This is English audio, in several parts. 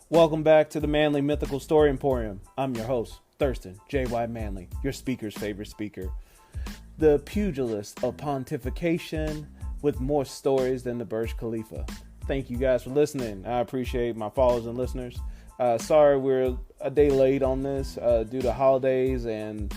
Welcome back to the Manly Mythical Story Emporium. I'm your host, Thurston J.Y. Manley, your speaker's favorite speaker. The pugilist of pontification with more stories than the Burj Khalifa. Thank you guys for listening. I appreciate my followers and listeners. Sorry we're a day late on this due to holidays and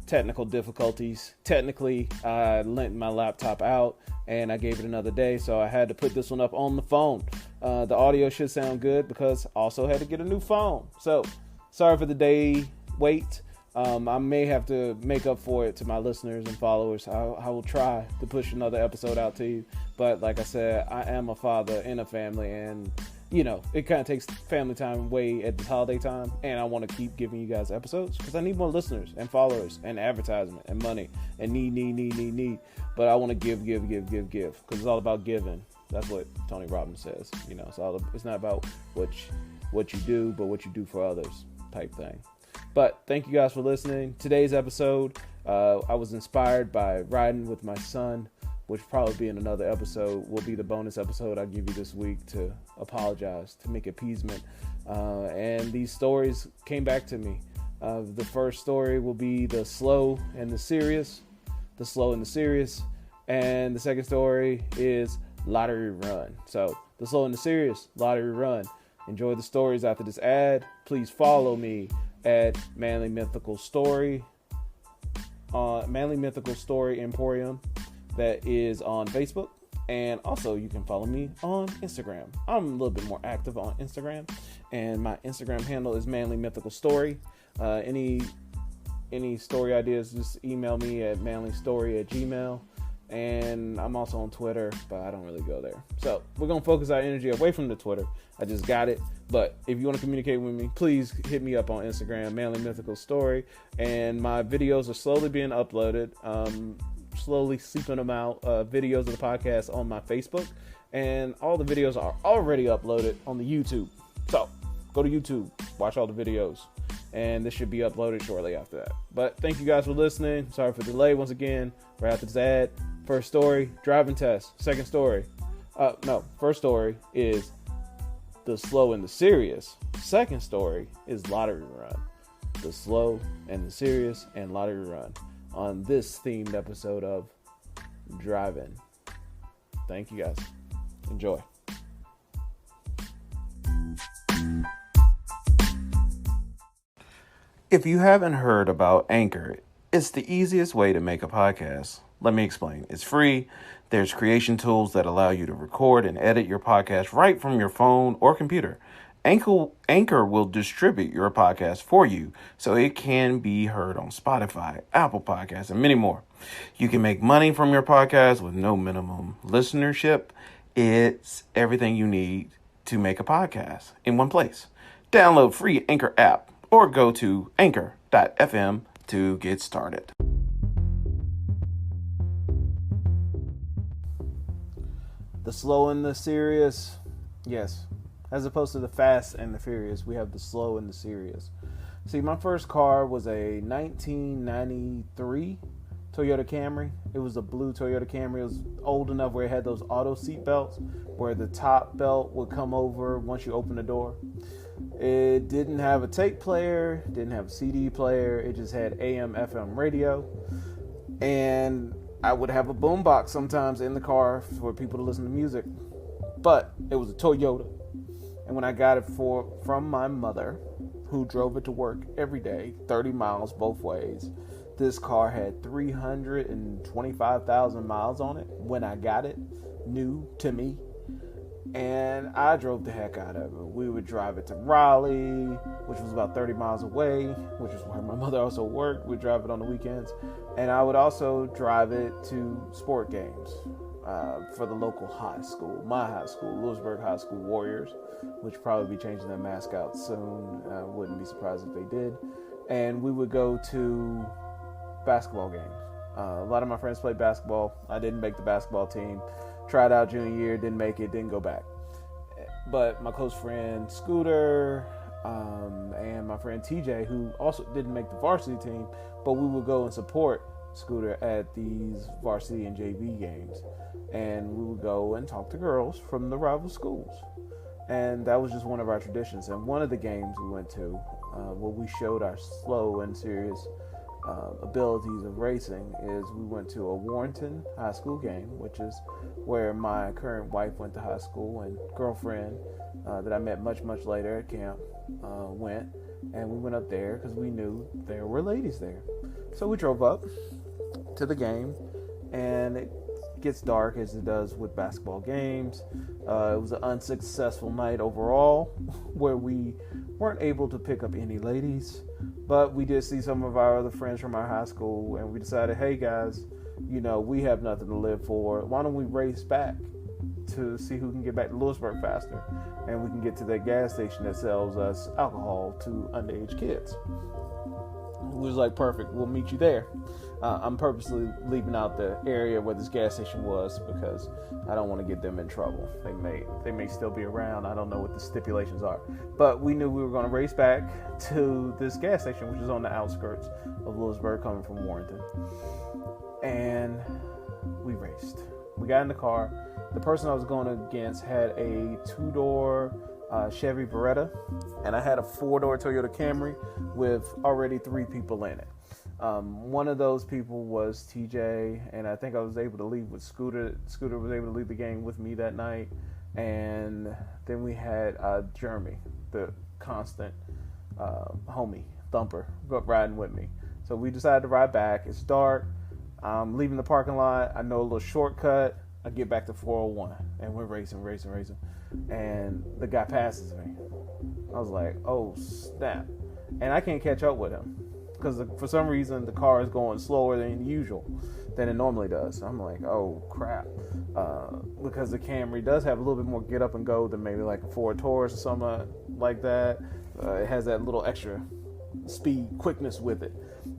technical difficulties. Technically, I lent my laptop out and I gave it another day, so I had to put this one up on the phone. The audio should sound good because I also had to get a new phone. So, sorry for the day wait. I may have to make up for it to my listeners and followers. I will try to push another episode out to you. But like I said, I am a father in a family, and you know, it kind of takes family time way at this holiday time, and I want to keep giving you guys episodes because I need more listeners and followers and advertisement and money and need. But I want to give because it's all about giving. That's what Tony Robbins says. You know, it's not about what you do, but what you do for others type thing. But thank you guys for listening. Today's episode, I was inspired by riding with my son, which will probably be in another episode, will be the bonus episode I give you this week to apologize, to make appeasement. And these stories came back to me. The first story will be the slow and the serious. And the second story is Lottery Run. So the slow and the serious, Lottery Run. Enjoy the stories after this ad. Please follow me at Manly Mythical Story Emporium. That is on Facebook. And also you can follow me on Instagram. I'm a little bit more active on Instagram. And my Instagram handle is Manly Mythical Story. Any story ideas, just email me at manlystory@gmail.com. And I'm also on Twitter, but I don't really go there. So we're going to focus our energy away from the Twitter. I just got it. But if you want to communicate with me, please hit me up on Instagram, Manly Mythical Story. And my videos are slowly being uploaded. Slowly seeping them out. Videos of the podcast on my Facebook. And all the videos are already uploaded on the YouTube. So go to YouTube, watch all the videos. And this should be uploaded shortly after that. But thank you guys for listening. Sorry for the delay once again. Right after this ad. First story, driving test. First story is the slow and the serious. Second story is Lottery Run. The slow and the serious and Lottery Run on this themed episode of Driving. Thank you guys. Enjoy. If you haven't heard about Anchor, it's the easiest way to make a podcast. Let me explain. It's free. There's creation tools that allow you to record and edit your podcast right from your phone or computer. Anchor will distribute your podcast for you so it can be heard on Spotify, Apple Podcasts, and many more. You can make money from your podcast with no minimum listenership. It's everything you need to make a podcast in one place. Download free Anchor app or go to anchor.fm to get started. The slow and the serious, yes. As opposed to the fast and the furious, we have the slow and the serious. See, my first car was a 1993 Toyota Camry. It was a blue Toyota Camry. It was old enough where it had those auto seat belts where the top belt would come over once you open the door. It didn't have a tape player, didn't have a CD player. It just had AM, FM radio. And I would have a boombox sometimes in the car for people to listen to music. But it was a Toyota. And when I got it from my mother, who drove it to work every day, 30 miles both ways, this car had 325,000 miles on it when I got it, new to me. And I drove the heck out of it. We would drive it to Raleigh, which was about 30 miles away, which is where my mother also worked. We'd drive it on the weekends. And I would also drive it to sport games for the local high school, my high school, Lewisburg High School Warriors, which will probably be changing their mascot soon. Wouldn't be surprised if they did. And we would go to basketball games. A lot of my friends played basketball. I didn't make the basketball team. Tried out junior year, didn't make it, didn't go back. But my close friend Scooter and my friend TJ, who also didn't make the varsity team, but we would go and support Scooter at these varsity and JV games. And we would go and talk to girls from the rival schools. And that was just one of our traditions. And one of the games we went to, where we showed our slow and serious abilities of racing, is we went to a Warrenton high school game, which is where my current wife went to high school, and girlfriend that I met much, much later at camp went. And we went up there because we knew there were ladies there. So we drove up to the game, and it gets dark as it does with basketball games. It was an unsuccessful night overall, where we weren't able to pick up any ladies, but we did see some of our other friends from our high school, and we decided, hey guys, we have nothing to live for. Why don't we race back to see who can get back to Lewisburg faster, and we can get to that gas station that sells us alcohol to underage kids. We was like, perfect, we'll meet you there. I'm purposely leaving out the area where this gas station was because I don't want to get them in trouble. They may still be around. I don't know what the stipulations are. But we knew we were going to race back to this gas station, which is on the outskirts of Lewisburg, coming from Warrenton. And we raced. We got in the car. The person I was going against had a 2-door Chevy Beretta, and I had a 4-door Toyota Camry with already 3 people in it. One of those people was TJ, and I think I was able to leave with Scooter. Scooter was able to leave the game with me that night. And then we had Jeremy, the constant homie, Thumper, riding with me. So we decided to ride back. It's dark. I'm leaving the parking lot. I know a little shortcut. I get back to 401, and we're racing. And the guy passes me. I was like, oh, snap. And I can't catch up with him because for some reason the car is going slower than it normally does. I'm like, oh, crap. Because the Camry does have a little bit more get up and go than maybe like a Ford Taurus or something like that. It has that little extra speed, quickness with it.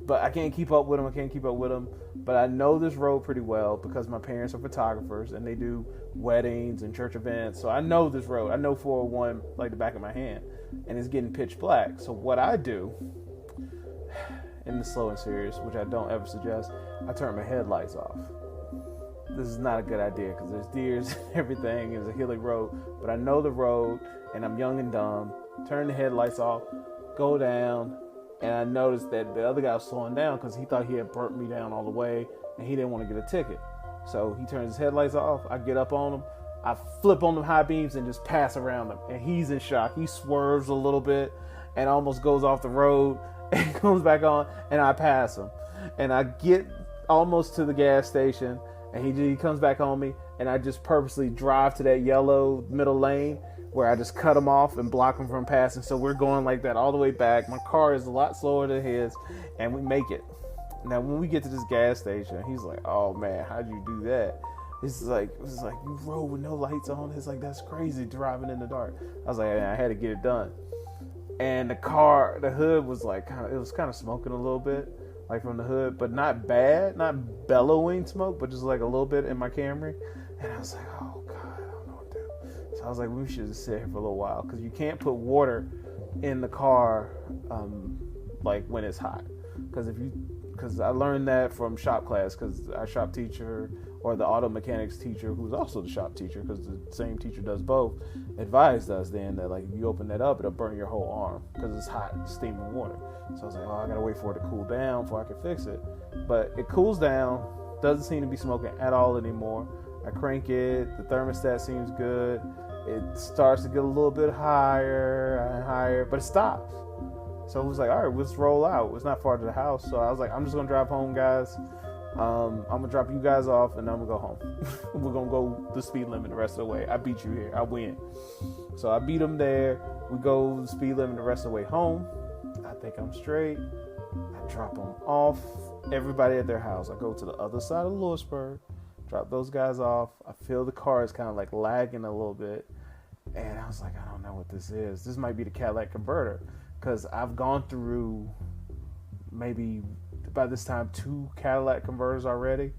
But I can't keep up with him. But I know this road pretty well because my parents are photographers and they do weddings and church events. So I know this road. I know 401 like the back of my hand. And it's getting pitch black. So what I do in the slow and serious, which I don't ever suggest, I turn my headlights off. This is not a good idea because there's deers and everything. It's a hilly road. But I know the road and I'm young and dumb. Turn the headlights off, go down. And I noticed that the other guy was slowing down because he thought he had burnt me down all the way and he didn't want to get a ticket. So he turns his headlights off. I get up on him. I flip on them high beams and just pass around him. And he's in shock. He swerves a little bit and almost goes off the road and comes back on, and I pass him. And I get almost to the gas station and he comes back on me, and I just purposely drive to that yellow middle lane where I just cut him off and block him from passing. So we're going like that all the way back. My car is a lot slower than his, and we make it. Now, when we get to this gas station, he's like, oh man, how'd you do that? It's like you rode with no lights on. It's like, that's crazy driving in the dark. I was like, I had to get it done. And the hood was like it was kind of smoking a little bit, like from the hood, but not bad, not bellowing smoke, but just like a little bit in my Camry. And I was like, oh God, I don't know what to do. So I was like, we should just sit here for a little while because you can't put water in the car like when it's hot. Because I learned that from shop class, because our shop teacher, or the auto mechanics teacher, who's also the shop teacher, because the same teacher does both, advised us then that like if you open that up, it'll burn your whole arm because it's hot, steaming water. So I was like, oh, I gotta wait for it to cool down before I can fix it. But it cools down, doesn't seem to be smoking at all anymore. I crank it, the thermostat seems good. It starts to get a little bit higher and higher, but it stops. So it was like, all right, let's roll out. It's not far to the house. So I was like, I'm just going to drive home, guys. I'm going to drop you guys off, and I'm going to go home. We're going to go the speed limit the rest of the way. I beat you here. I win. So I beat them there. We go the speed limit the rest of the way home. I think I'm straight. I drop them off. Everybody at their house. I go to the other side of Lewisburg, drop those guys off. I feel the car is kind of like lagging a little bit. And I was like, I don't know what this is. This might be the Cadillac converter. Because I've gone through maybe by this time 2 Cadillac converters already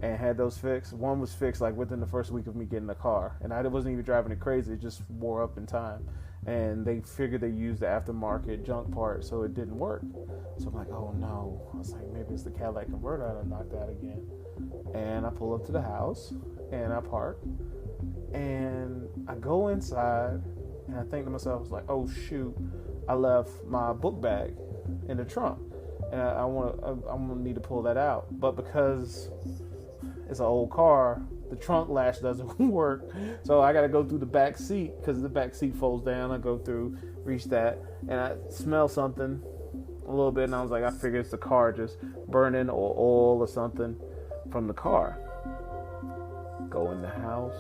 and had those fixed. One was fixed like within the first week of me getting the car. And I wasn't even driving it crazy. It just wore up in time. And they figured they used the aftermarket junk part, so it didn't work. So I'm like, oh no. I was like, maybe it's the Cadillac converter I done knocked out again. And I pull up to the house and I park. And I go inside. And I think to myself, I was like, oh shoot, I left my book bag in the trunk. And I'm gonna need to pull that out. But because it's an old car, the trunk latch doesn't work. So I gotta go through the back seat, because the back seat folds down. I go through, reach that, and I smell something a little bit, and I was like, I figure it's the car just burning, or oil or something from the car. Go in the house,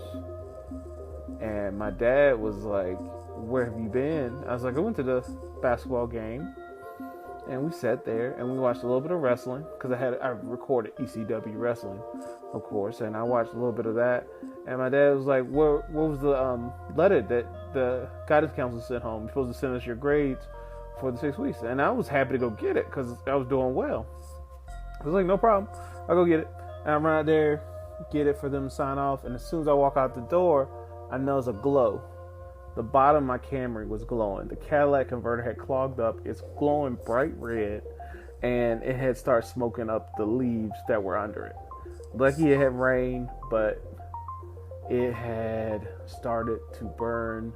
and my dad was like, where have you been? I was like, I went to the basketball game, and we sat there and we watched a little bit of wrestling, because I recorded ECW wrestling, of course, and I watched a little bit of that. And my dad was like, what was the letter that the guidance counselor sent home? You're supposed to send us your grades for the 6 weeks. And I was happy to go get it, because I was doing well. I was like, no problem, I'll go get it. And I run out there, get it for them to sign off, and as soon as I walk out the door, I notice a glow. The bottom of my Camry was glowing. The catalytic converter had clogged up. It's glowing bright red, and it had started smoking up the leaves that were under it. Lucky it had rained, but it had started to burn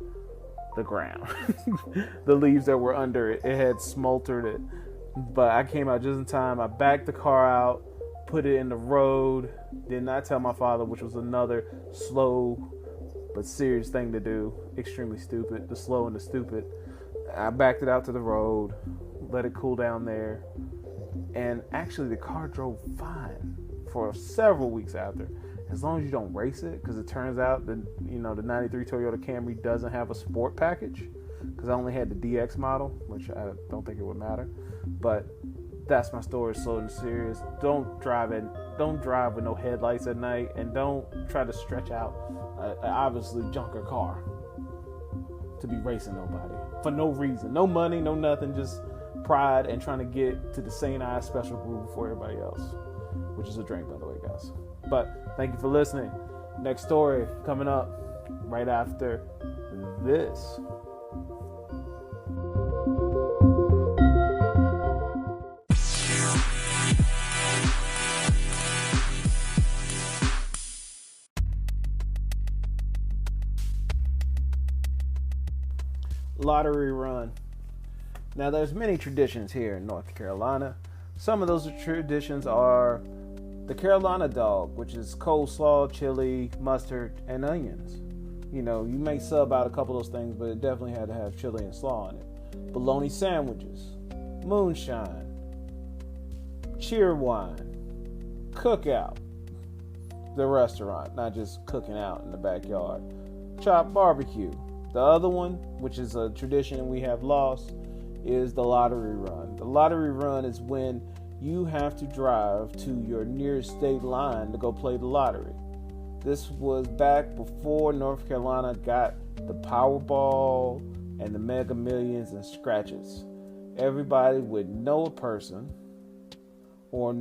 the ground. The leaves that were under it, it had smoldered it. But I came out just in time. I backed the car out, put it in the road, did not tell my father, which was another slow but serious thing to do. Extremely stupid, the slow and the stupid. I backed it out to the road, let it cool down there, and actually the car drove fine for several weeks after, as long as you don't race it, because it turns out that, you know, the 93 Toyota Camry doesn't have a sport package, because I only had the DX model, which I don't think it would matter. But that's my story, slow and serious. Don't drive with no headlights at night, and don't try to stretch out an obviously junker car to be racing nobody for no reason, no money, no nothing, just pride and trying to get to the St. I special group before everybody else, which is a drink, by the way, guys. But thank you for listening. Next story coming up right after this. Lottery run. Now, there's many traditions here in North Carolina. Some of those traditions are the Carolina dog, which is coleslaw, chili, mustard, and onions. You know, you may sub out a couple of those things, but it definitely had to have chili and slaw on it. Bologna sandwiches, moonshine, cheer wine, cookout, the restaurant, not just cooking out in the backyard, chopped barbecue. The other one, which is a tradition we have lost, is the lottery run. The lottery run is when you have to drive to your nearest state line to go play the lottery. This was back before North Carolina got the Powerball and the Mega Millions and scratches. Everybody would know a person, or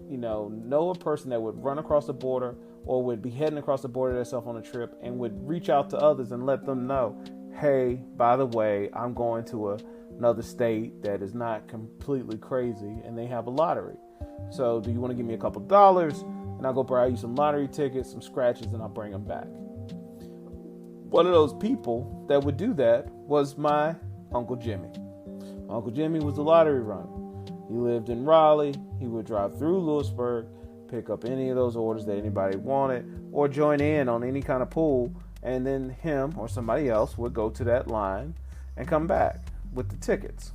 know a person that would run across the border or would be heading across the border themselves on a trip, and would reach out to others and let them know, hey, by the way, I'm going to another state that is not completely crazy, and they have a lottery. So do you want to give me a couple dollars, and I'll go buy you some lottery tickets, some scratches, and I'll bring them back. One of those people that would do that was my Uncle Jimmy. Uncle Jimmy was the lottery runner. He lived in Raleigh. He would drive through Lewisburg, pick up any of those orders that anybody wanted, or join in on any kind of pool, and then him or somebody else would go to that line and come back with the tickets.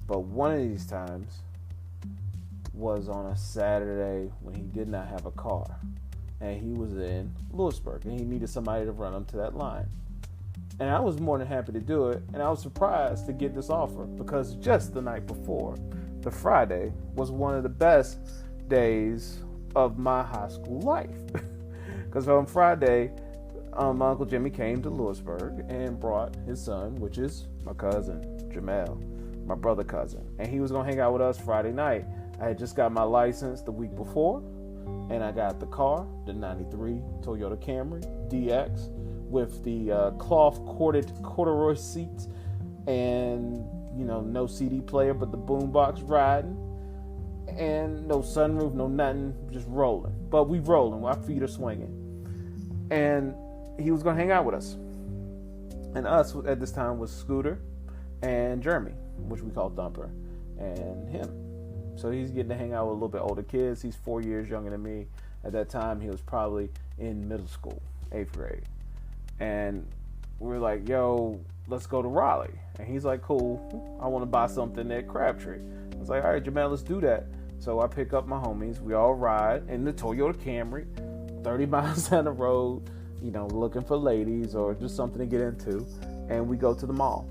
But one of these times was on a Saturday when he did not have a car, and he was in Lewisburg, and he needed somebody to run him to that line. And I was more than happy to do it, and I was surprised to get this offer, because just the night before, the Friday, was one of the best days of my high school life. Because on Friday, my Uncle Jimmy came to Lewisburg and brought his son, which is my cousin, Jamel, my brother cousin. And he was going to hang out with us Friday night. I had just got my license the week before, and I got the car, the 93 Toyota Camry DX, with the cloth corded corduroy seats, and, no CD player, but the boombox riding. And no sunroof, no nothing, just rolling. But we rolling, our feet are swinging. And he was going to hang out with us. And us at this time was Scooter and Jeremy, which we call Thumper, and him. So he's getting to hang out with a little bit older kids. He's 4 years younger than me. At that time, he was probably in middle school, 8th grade. And we were like, yo, let's go to Raleigh. And he's like, cool, I want to buy something at Crabtree. I was like, all right, Jamal, let's do that. So I pick up my homies. We all ride in the Toyota Camry, 30 miles down the road, looking for ladies or just something to get into. And we go to the mall.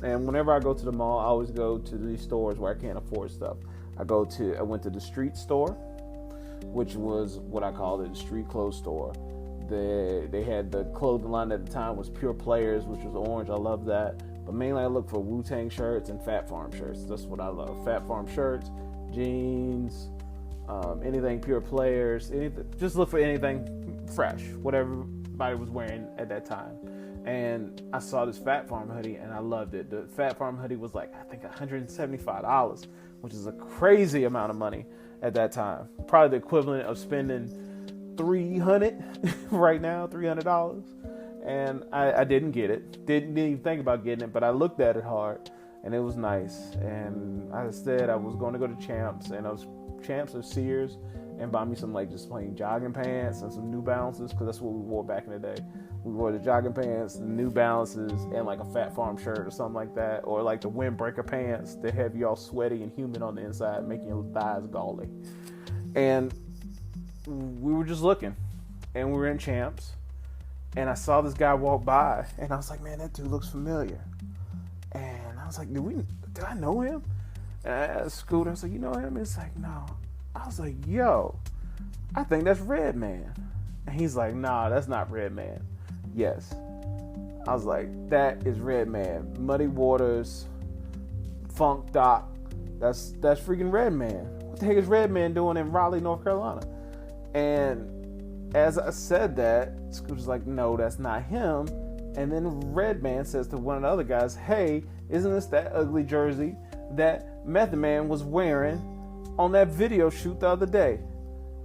And whenever I go to the mall, I always go to these stores where I can't afford stuff. I went to the street store, which was what I called it, the street clothes store. They had the clothing line at the time was Pure Players, which was orange. I love that. But mainly I look for Wu-Tang shirts and Fat Farm shirts. That's what I love. Fat Farm shirts, jeans, anything Pure Players, anything. Just look for anything fresh, whatever everybody was wearing at that time. And I saw this Fat Farm hoodie and I loved it. The Fat Farm hoodie was like, I think $175, which is a crazy amount of money at that time. Probably the equivalent of spending $300 right now, $300. And I didn't get it. Didn't even think about getting it, but I looked at it hard and it was nice. And I said I was going to go to Champs, and I was Champs or Sears, and buy me some like just plain jogging pants and some New Balances, because that's what we wore back in the day. We wore the jogging pants, the New Balances, and like a Fat Farm shirt or something like that, or like the windbreaker pants that have you all sweaty and humid on the inside, making your thighs galling. And we were just looking, and we were in Champs, and I saw this guy walk by, and I was like, man, that dude looks familiar. And I was like, did I know him? And I asked Scooter, I was like, you know him? It's like, no. I was like, yo, I think that's Redman. And he's like, nah, that's not Redman. Yes. I was like, that is Redman. Muddy Waters, Funk Doc. That's freaking Redman. What the heck is Redman doing in Raleigh, North Carolina? And as I said that, Scooter's like, no, that's not him. And then Redman says to one of the other guys, hey, isn't this that ugly jersey that Method Man was wearing on that video shoot the other day?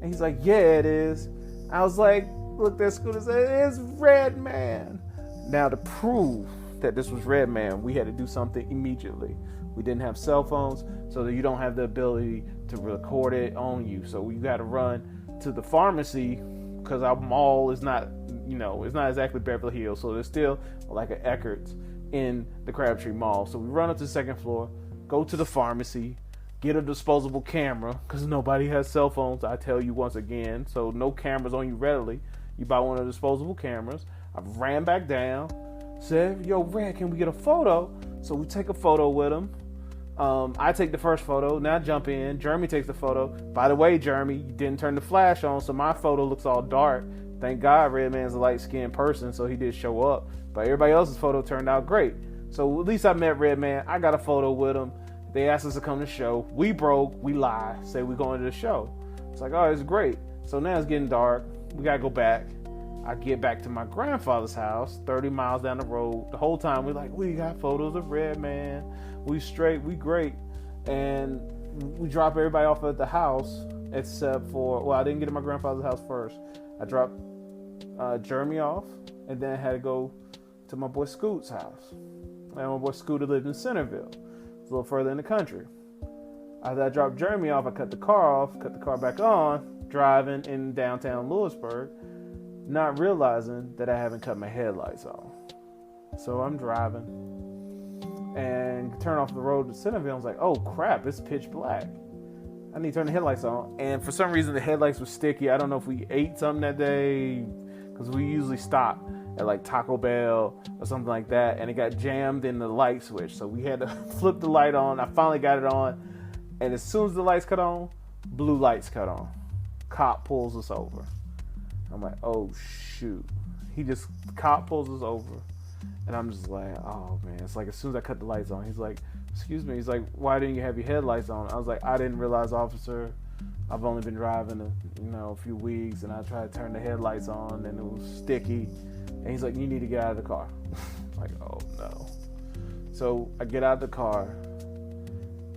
And he's like, yeah, it is. I was like, look, that Scooter said, it's Redman. Now, to prove that this was Redman, we had to do something immediately. We didn't have cell phones, so that you don't have the ability to record it on you. So you got to run to the pharmacy, because our mall is not, it's not exactly Beverly Hills. So there's still like an Eckert's in the Crabtree Mall. So we run up to the second floor, go to the pharmacy, get a disposable camera, because nobody has cell phones, I tell you once again. So no cameras on you readily. You buy one of the disposable cameras. I ran back down, said, yo, Red, can we get a photo? So we take a photo with him. I take the first photo. Now I jump in. Jeremy takes the photo. By the way, Jeremy, you didn't turn the flash on, so my photo looks all dark. Thank God Redman's a light-skinned person, so he did show up. But everybody else's photo turned out great. So at least I met Redman. I got a photo with him. They asked us to come to the show. We broke. We lie. Say we going to the show. It's like, oh, it's great. So now it's getting dark. We got to go back. I get back to my grandfather's house, 30 miles down the road. The whole time we're like, we got photos of Redman. We straight. We great. And we drop everybody off at the house except for, well, I didn't get to my grandfather's house first. I dropped Jeremy off, and then I had to go to my boy Scoot's house. And my boy Scooter lived in Centerville. It's a little further in the country. After I dropped Jeremy off, I cut the car off, cut the car back on, driving in downtown Lewisburg, not realizing that I haven't cut my headlights off. So I'm driving and turn off the road to Centerville. I was like, oh crap, it's pitch black. I need to turn the headlights on. And for some reason, the headlights were sticky. I don't know if we ate something that day, because we usually stop at like Taco Bell or something like that, and it got jammed in the light switch. So we had to flip the light on. I finally got it on, and as soon as the lights cut on, blue lights cut on. Cop pulls us over. I'm like, oh shoot. Cop pulls us over, and I'm just like, oh man. It's like as soon as I cut the lights on, he's like, excuse me. He's like, why didn't you have your headlights on? I was like, I didn't realize, officer. I've only been driving a few weeks, and I tried to turn the headlights on, and it was sticky. And he's like, you need to get out of the car. I'm like, oh no. So I get out of the car,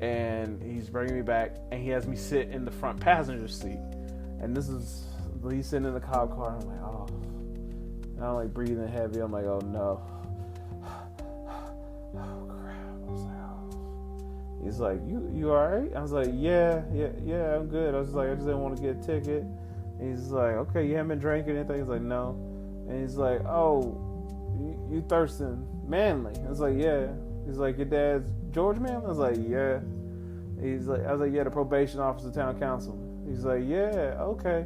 and he's bringing me back, and he has me sit in the front passenger seat. And he's sitting in the cop car, and I'm like, oh. And I'm like breathing heavy. I'm like, oh no. He's like, you all right? I was like, yeah, I'm good. I was like, I just didn't want to get a ticket. And he's like, okay, you haven't been drinking anything? He's like, no. And he's like, oh, you Thurston Manley? I was like, yeah. He's like, your dad's George Manley? I was like, yeah. I was like, yeah, the probation officer, town council. He's like, yeah, okay.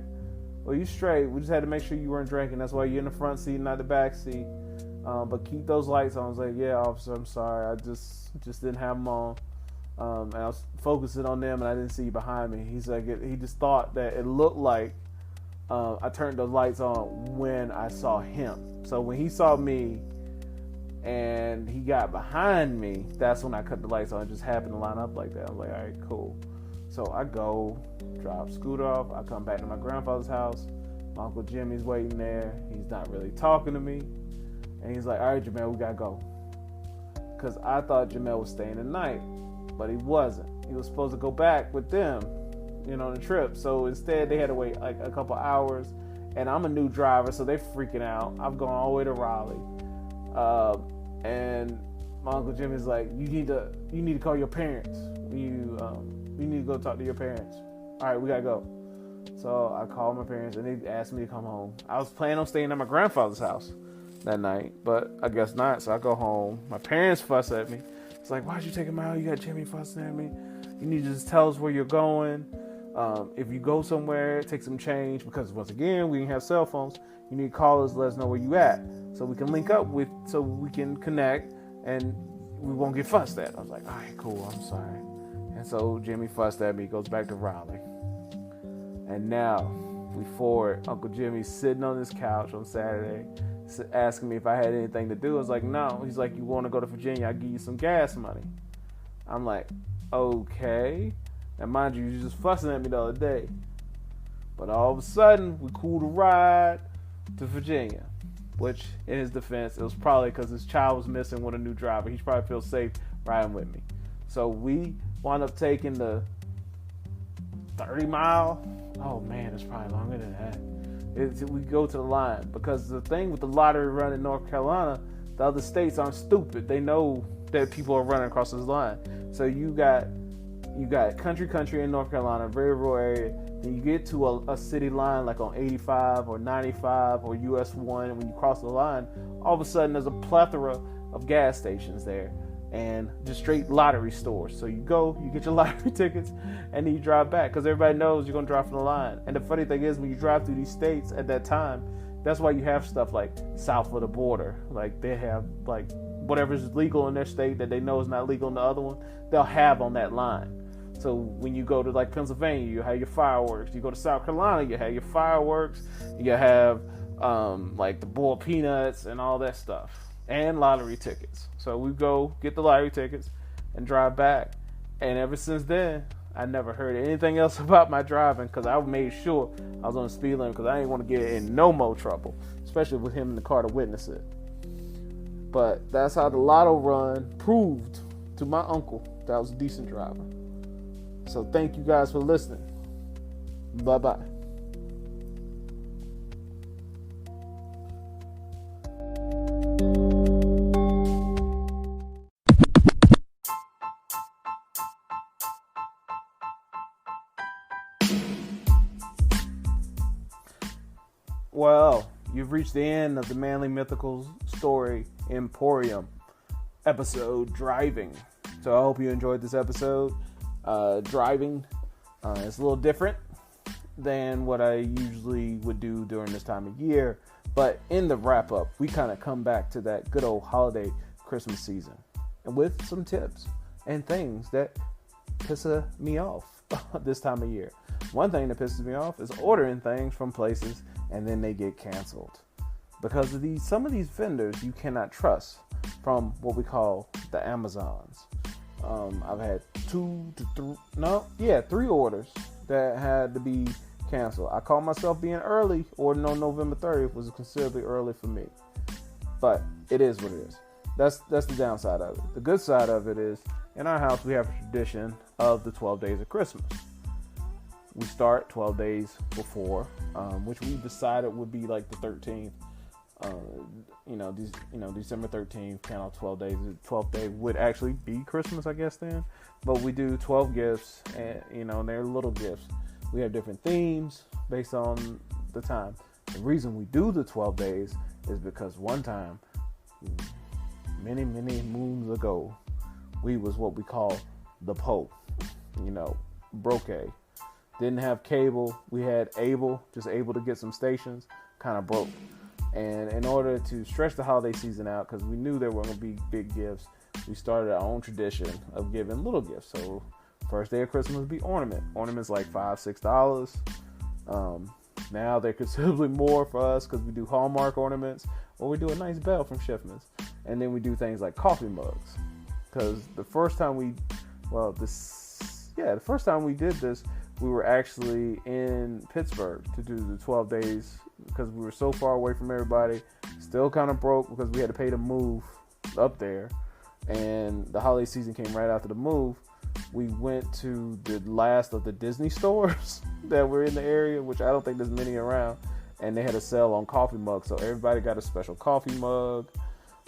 Well, you straight. We just had to make sure you weren't drinking. That's why you're in the front seat, not the back seat. But keep those lights on. I was like, yeah, officer, I'm sorry. I just didn't have them on. And I was focusing on them, and I didn't see you behind me. He's like, he just thought that it looked like I turned the lights on when I saw him. So when he saw me and he got behind me, that's when I cut the lights on. It just happened to line up like that. I was like, all right, cool. So I go, drop Scooter off. I come back to my grandfather's house. My Uncle Jimmy's waiting there. He's not really talking to me. And he's like, all right, Jamel, we got to go. Because I thought Jamel was staying the night, but he wasn't. He was supposed to go back with them, on the trip. So instead, they had to wait like a couple hours. And I'm a new driver, so they're freaking out. I've gone all the way to Raleigh. And my Uncle Jimmy's like, you need to call your parents. You need to go talk to your parents. All right, we gotta go. So I called my parents, and they asked me to come home. I was planning on staying at my grandfather's house that night, but I guess not. So I go home. My parents fuss at me. It's like, why'd you take him out? You got Jimmy fussing at me. You need to just tell us where you're going. If you go somewhere, take some change, because once again, we didn't have cell phones. You need to call us, let us know where you at, so we can link up so we can connect, and we won't get fussed at. I was like, all right, cool, I'm sorry. And so Jimmy fussed at me, goes back to Raleigh. And now, we forward, Uncle Jimmy's sitting on his couch on Saturday, asking me if I had anything to do. I was like, no. He's like, you want to go to Virginia? I'll give you some gas money. I'm like, okay. And mind you, he was just fussing at me the other day. But all of a sudden, we cooled a ride to Virginia, which, in his defense, it was probably because his child was missing with a new driver. He probably feels safe riding with me. So we wound up taking the 30-mile. Oh, man, it's probably longer than that. We go to the line, because the thing with the lottery run in North Carolina, the other states aren't stupid. They know that people are running across this line. So you got country in North Carolina, very rural area. Then you get to a city line like on 85 or 95 or US 1, and when you cross the line, all of a sudden there's a plethora of gas stations there and just straight lottery stores. So you go, you get your lottery tickets, and then you drive back, because everybody knows you're going to drive from the line. And the funny thing is, when you drive through these states at that time, that's why you have stuff like south of the border. Like they have like whatever's legal in their state that they know is not legal in the other one, they'll have on that line. So when you go to like Pennsylvania, you have your fireworks. You go to South Carolina, you have your fireworks. You have like the boiled peanuts and all that stuff, and lottery tickets. So we go get the lottery tickets and drive back. And ever since then, I never heard anything else about my driving, because I made sure I was on the speed limit, because I didn't want to get in no more trouble, especially with him in the car to witness it. But that's how the lotto run proved to my uncle that I was a decent driver. So thank you guys for listening. Bye-bye. Well, you've reached the end of the Manly Mythical Story Emporium episode, Driving. So I hope you enjoyed this episode. Driving is a little different than what I usually would do during this time of year. But in the wrap up, we kind of come back to that good old holiday Christmas season, and with some tips and things that piss me off this time of year. One thing that pisses me off is ordering things from places and then they get canceled because of some of these vendors you cannot trust from what we call the Amazons. I've had 3 orders that had to be canceled. I call myself being early. Ordering on November 30th was considerably early for me, but it is what it is. That's the downside of it. The good side of it is, in our house, we have a tradition of the 12 days of Christmas. We start 12 days before, which we decided would be like the 13th. December 13th, count off 12 days. The 12th day would actually be Christmas, I guess, then. But we do 12 gifts, and they're little gifts. We have different themes based on the time. The reason we do the 12 days is because one time, many, many moons ago, we was what we call the Pope. Broke. Didn't have cable. We had just able to get some stations, kind of broke. And in order to stretch the holiday season out, because we knew there were going to be big gifts, we started our own tradition of giving little gifts. So first day of Christmas would be ornaments like $5, $6. Now they're considerably more for us because we do Hallmark ornaments, or we do a nice bell from Schiffman's. And then we do things like coffee mugs, because the first time we did this, we were actually in Pittsburgh to do the 12 days because we were so far away from everybody, still kind of broke because we had to pay to move up there. And the holiday season came right after the move. We went to the last of the Disney stores that were in the area, which I don't think there's many around. And they had a sale on coffee mugs. So everybody got a special coffee mug.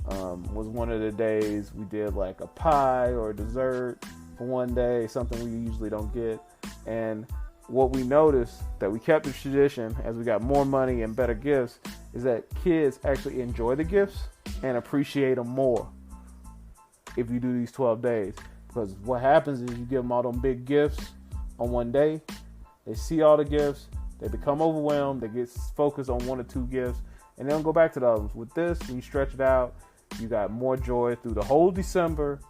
Was one of the days we did like a pie or a dessert for one day, something we usually don't get. And what we noticed that we kept the tradition as we got more money and better gifts is that kids actually enjoy the gifts and appreciate them more if you do these 12 days. Because what happens is you give them all them big gifts on one day. They see all the gifts. They become overwhelmed. They get focused on one or two gifts. And they don't go back to the others. With this, when you stretch it out, you got more joy through the whole December.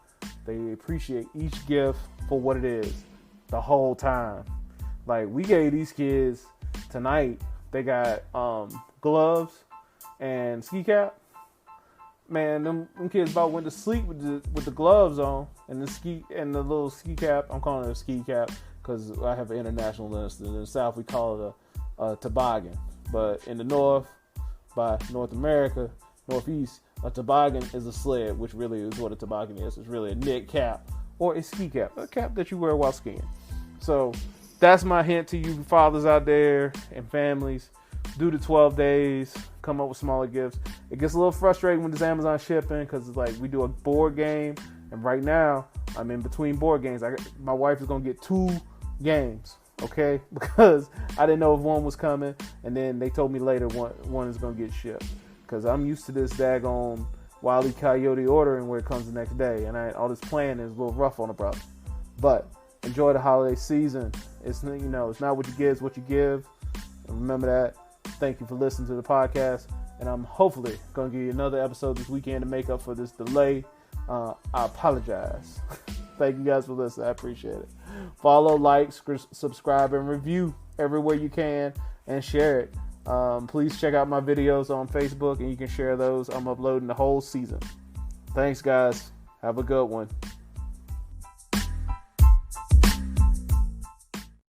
They appreciate each gift for what it is the whole time. Like, we gave these kids tonight, they got gloves and ski cap. Man, them kids about went to sleep with the gloves on and the little ski cap. I'm calling it a ski cap because I have an international list. In the South, we call it a toboggan. But in the North, by North America, Northeast, a toboggan is a sled, which really is what a toboggan is. It's really a knit cap or a ski cap, a cap that you wear while skiing. So that's my hint to you fathers out there and families. Do the 12 days, come up with smaller gifts. It gets a little frustrating with this Amazon shipping because it's like we do a board game, and right now I'm in between board games. My wife is going to get 2 games, okay? Because I didn't know if one was coming, and then they told me later one is going to get shipped. Because I'm used to this daggone Wile E. Coyote ordering where it comes the next day, and all this planning is a little rough on the brother. But enjoy the holiday season. It's not what you get, it's what you give. And remember that. Thank you for listening to the podcast, and I'm hopefully going to give you another episode this weekend to make up for this delay. I apologize. Thank you guys for listening. I appreciate it. Follow, like, subscribe, and review everywhere you can, and share it. Please check out my videos on Facebook, and you can share those. I'm uploading the whole season. Thanks, guys. Have a good one.